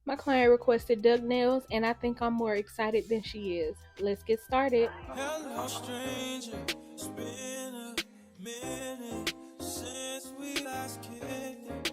My client requested duck nails, and I think I'm more excited than she is. Let's get started. Hello, stranger. It's been a minute since we last kicked it.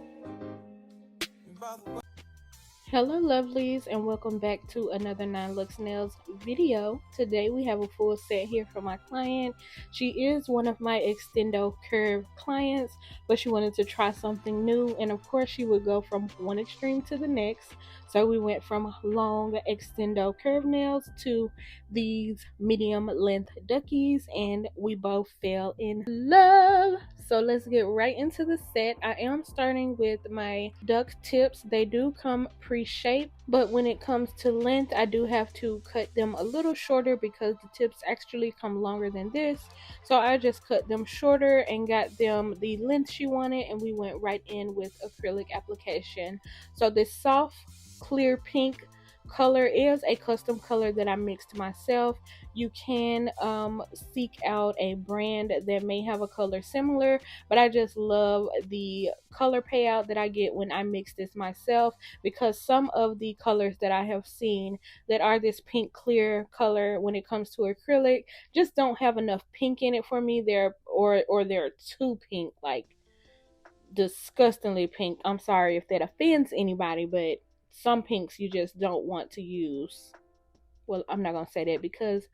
Hello lovelies, and welcome back to another 9 Lux Nails video. Today we have a full set here for my client. She is one of my extendo curve clients, but she wanted to try something new, and of course she would go from one extreme to the next. So we went from long extendo curve nails to these medium length duckies, and we both fell in love. So let's get right into the set. I am starting with my duck tips. They do come pre-shaped, but when it comes to length, I do have to cut them a little shorter because the tips actually come longer than this. So I just cut them shorter and got them the length she wanted, and we went right in with acrylic application. So this soft clear pink color is a custom color that I mixed myself. You can seek out a brand that may have a color similar, but I just love the color payout that I get when I mix this myself, because some of the colors that I have seen that are this pink clear color when it comes to acrylic just don't have enough pink in it for me. They're too pink, like disgustingly pink. I'm sorry if that offends anybody, but some pinks you just don't want to use. Well, I'm not gonna say that because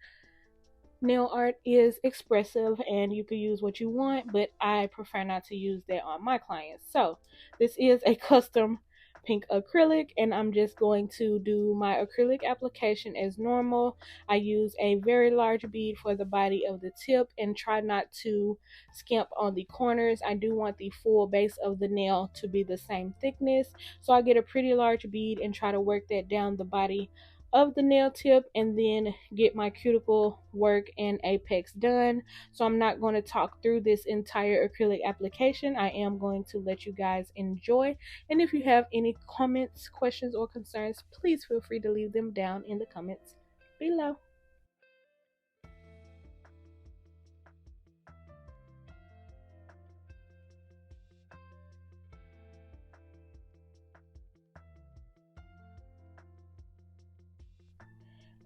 nail art is expressive and you can use what you want, but I prefer not to use that on my clients. So this is a custom pink acrylic, and I'm just going to do my acrylic application as normal. I use a very large bead for the body of the tip and try not to skimp on the corners. I do want the full base of the nail to be the same thickness, so I get a pretty large bead and try to work that down the body of the nail tip, and then get my cuticle work and apex done. So I'm not going to talk through this entire acrylic application. I am going to let you guys enjoy, and if you have any comments, questions, or concerns, please feel free to leave them down in the comments below.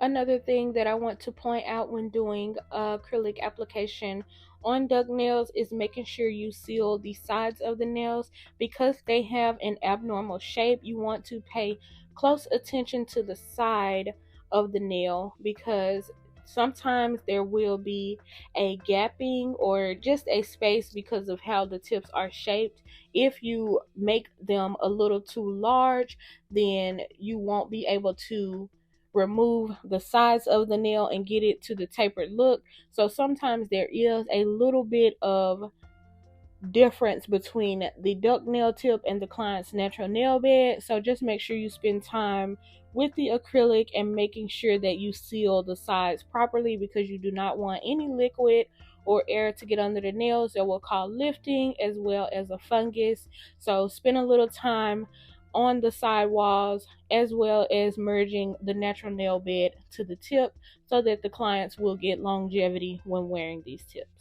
Another thing that I want to point out when doing acrylic application on duck nails is making sure you seal the sides of the nails, because they have an abnormal shape. You want to pay close attention to the side of the nail, because sometimes there will be a gapping or just a space because of how the tips are shaped. If you make them a little too large, then you won't be able to remove the sides of the nail and get it to the tapered look. So sometimes there is a little bit of difference between the duck nail tip and the client's natural nail bed. So just make sure you spend time with the acrylic and making sure that you seal the sides properly, because you do not want any liquid or air to get under the nails that will cause lifting as well as a fungus. So spend a little time on the side walls as well as merging the natural nail bed to the tip, so that the clients will get longevity when wearing these tips.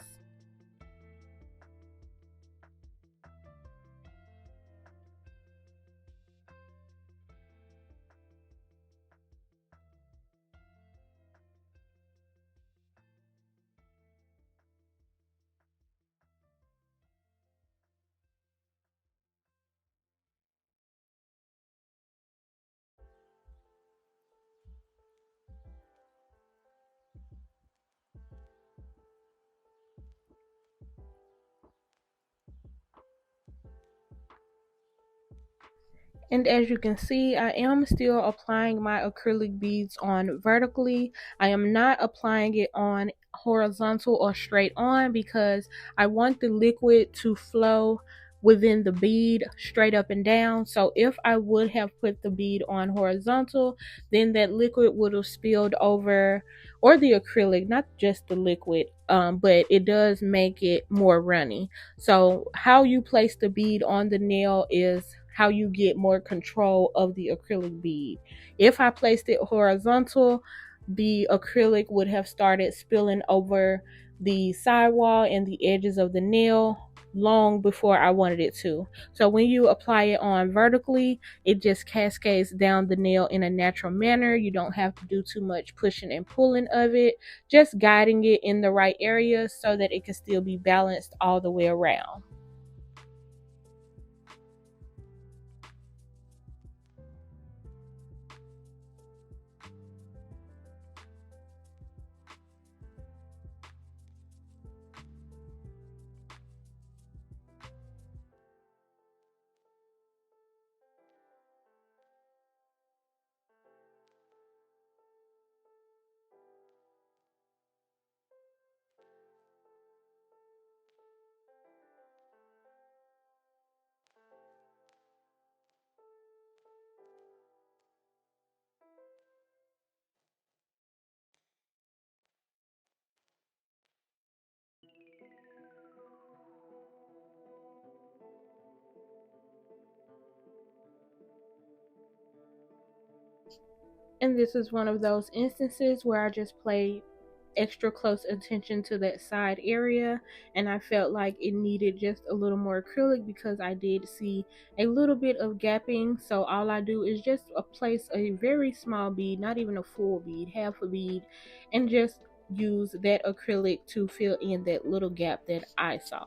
And as you can see, I am still applying my acrylic beads on vertically. I am not applying it on horizontal or straight on, because I want the liquid to flow within the bead straight up and down. So if I would have put the bead on horizontal, then that liquid would have spilled over, or the acrylic, not just the liquid, but it does make it more runny. So how you place the bead on the nail is how you get more control of the acrylic bead. If I placed it horizontal, the acrylic would have started spilling over the sidewall and the edges of the nail, long before I wanted it to. So when you apply it on vertically, it just cascades down the nail in a natural manner. You don't have to do too much pushing and pulling of it, just guiding it in the right areas so that it can still be balanced all the way around. And this is one of those instances where I just played extra close attention to that side area, and I felt like it needed just a little more acrylic because I did see a little bit of gapping. So all I do is just place a very small bead, not even a full bead, half a bead, and just use that acrylic to fill in that little gap that I saw.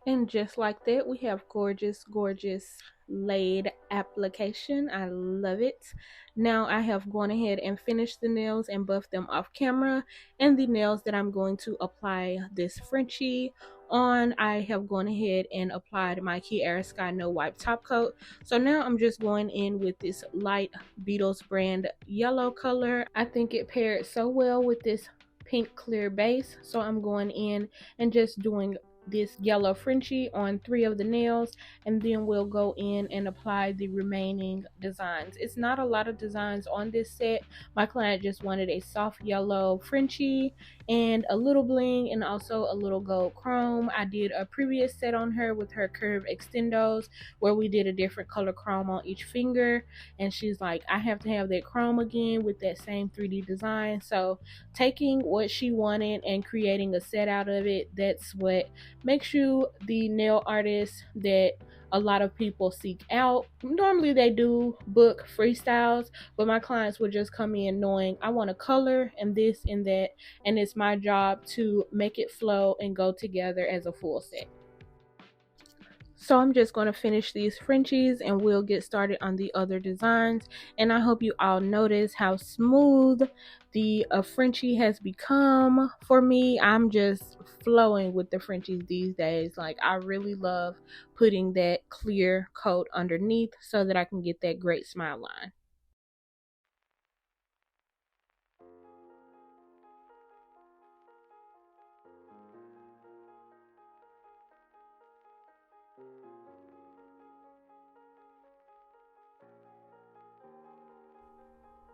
And just like that, we have gorgeous, gorgeous laid application. I love it. Now I have gone ahead and finished the nails and buffed them off camera. And the nails that I'm going to apply this Frenchie on, I have gone ahead and applied my Kiara Sky No Wipe top coat. So now I'm just going in with this light Beatles brand yellow color. I think it paired so well with this pink clear base. So I'm going in and just doing this yellow Frenchie on 3 of the nails, and then we'll go in and apply the remaining designs. It's not a lot of designs on this set. My client just wanted a soft yellow Frenchie and a little bling and also a little gold chrome. I did a previous set on her with her curve extendos where we did a different color chrome on each finger, and she's like, I have to have that chrome again with that same 3D design. So taking what she wanted and creating a set out of it, that's what makes you the nail artist that a lot of people seek out. Normally they do book freestyles, but my clients would just come in knowing I want a color and this and that, and it's my job to make it flow and go together as a full set. So I'm just going to finish these Frenchies and we'll get started on the other designs. And I hope you all notice how smooth the Frenchie has become for me. I'm just flowing with the Frenchies these days. Like, I really love putting that clear coat underneath so that I can get that great smile line.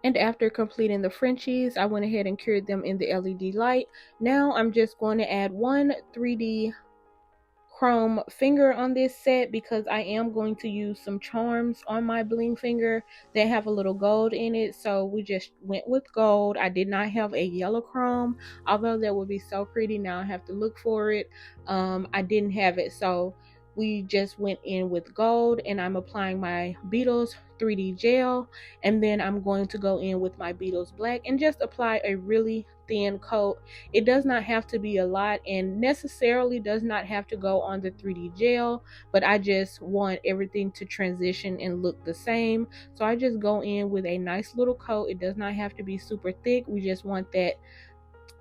And after completing the Frenchies, I went ahead and cured them in the LED light. Now I'm just going to add one 3D chrome finger on this set because I am going to use some charms on my bling finger that have a little gold in it. So we just went with gold. I did not have a yellow chrome, although that would be so pretty. Now I have to look for it. I didn't have it, so we just went in with gold, and I'm applying my Beetles 3D gel, and then I'm going to go in with my Beetles black and just apply a really thin coat. It does not have to be a lot and necessarily does not have to go on the 3D gel, but I just want everything to transition and look the same. So I just go in with a nice little coat. It does not have to be super thick. We just want that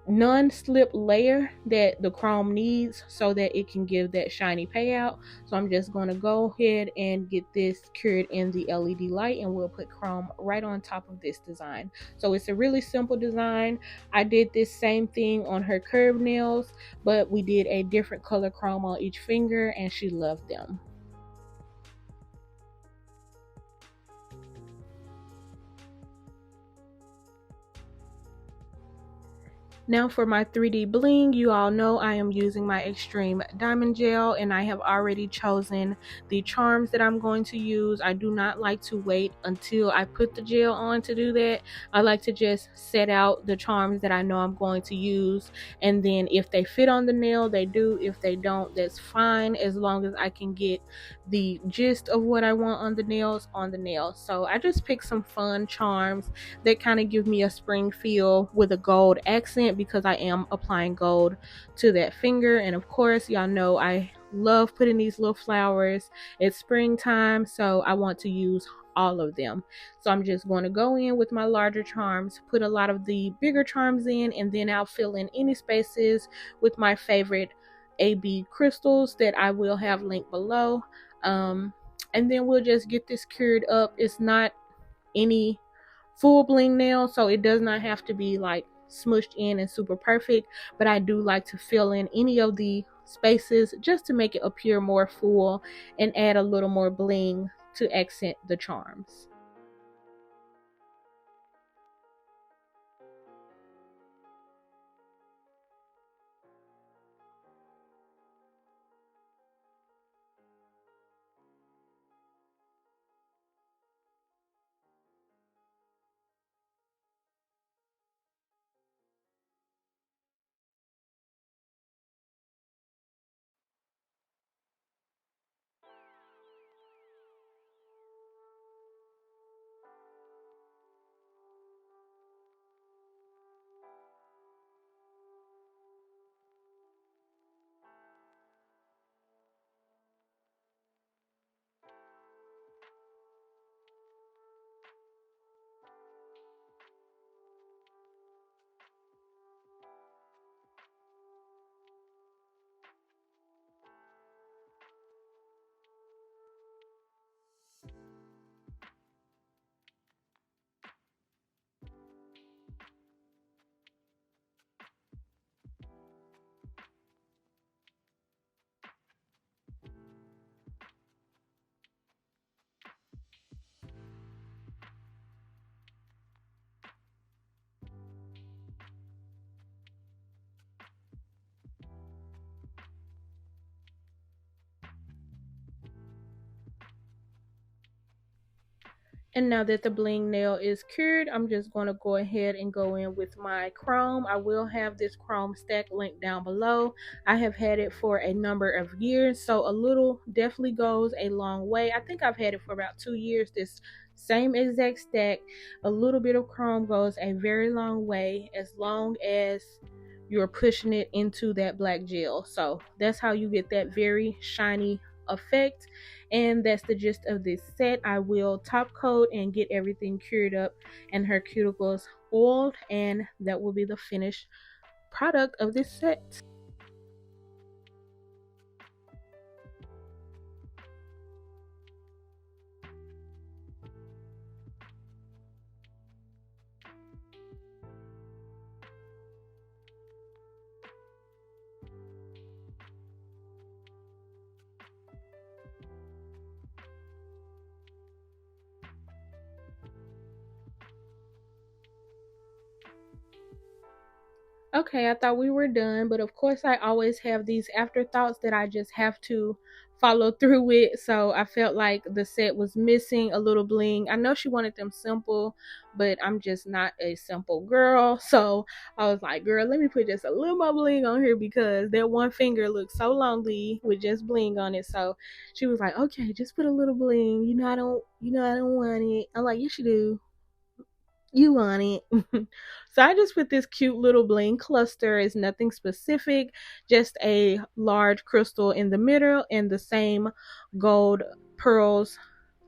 non-slip layer that the chrome needs so that it can give that shiny payout. So I'm just going to go ahead and get this cured in the LED light, and we'll put chrome right on top of this design. So it's a really simple design. I did this same thing on her curved nails, but we did a different color chrome on each finger and she loved them. Now for my 3D bling, you all know I am using my Extreme Diamond Gel, and I have already chosen the charms that I'm going to use. I do not like to wait until I put the gel on to do that. I like to just set out the charms that I know I'm going to use, and then if they fit on the nail, they do. If they don't, that's fine, as long as I can get the gist of what I want on the nails on the nails. So I just picked some fun charms that kind of give me a spring feel with a gold accent because I am applying gold to that finger. And of course, y'all know I love putting these little flowers. It's springtime, so I want to use all of them. So I'm just going to go in with my larger charms, put a lot of the bigger charms in, and then I'll fill in any spaces with my favorite AB crystals that I will have linked below. And then we'll just get this cured up. It's not any full bling nail, so it does not have to be like smushed in and super perfect, but I do like to fill in any of the spaces just to make it appear more full and add a little more bling to accent the charms. And now that the bling nail is cured, I'm just going to go ahead and go in with my chrome. I will have this chrome stack linked down below. I have had it for a number of years, so a little definitely goes a long way. I think I've had it for about 2 years, this same exact stack. A little bit of chrome goes a very long way, as long as you're pushing it into that black gel. So that's how you get that very shiny effect. And that's the gist of this set. I will top coat and get everything cured up and her cuticles oiled, and that will be the finished product of this set. Okay, I thought we were done, but of course, I always have these afterthoughts that I just have to follow through with. So I felt like the set was missing a little bling. I know she wanted them simple, but I'm just not a simple girl. So I was like, girl, let me put just a little more bling on here because that one finger looks so lonely with just bling on it. So she was like, okay, just put a little bling. I don't want it. I'm like, yes, you do, you want it. So I just put this cute little bling cluster. It's nothing specific, just a large crystal in the middle and the same gold pearls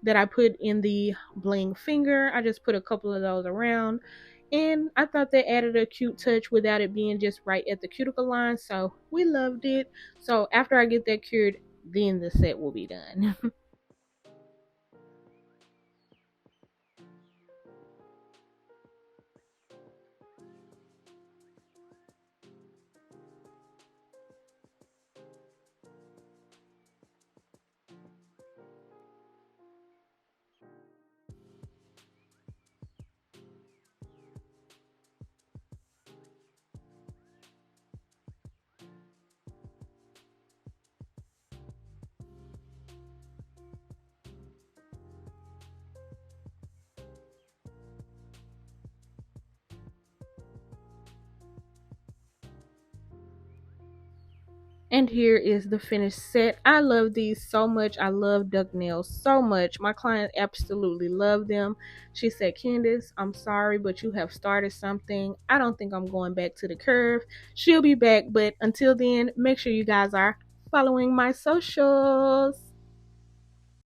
that I put in the bling finger. I just put a couple of those around, and I thought they added a cute touch without it being just right at the cuticle line. So we loved it. So after I get that cured, then the set will be done. And here is the finished set. I love these so much. I love duck nails so much. My client absolutely loved them. She said, Candace, I'm sorry, but you have started something. I don't think I'm going back to the curve. She'll be back, but until then, make sure you guys are following my socials.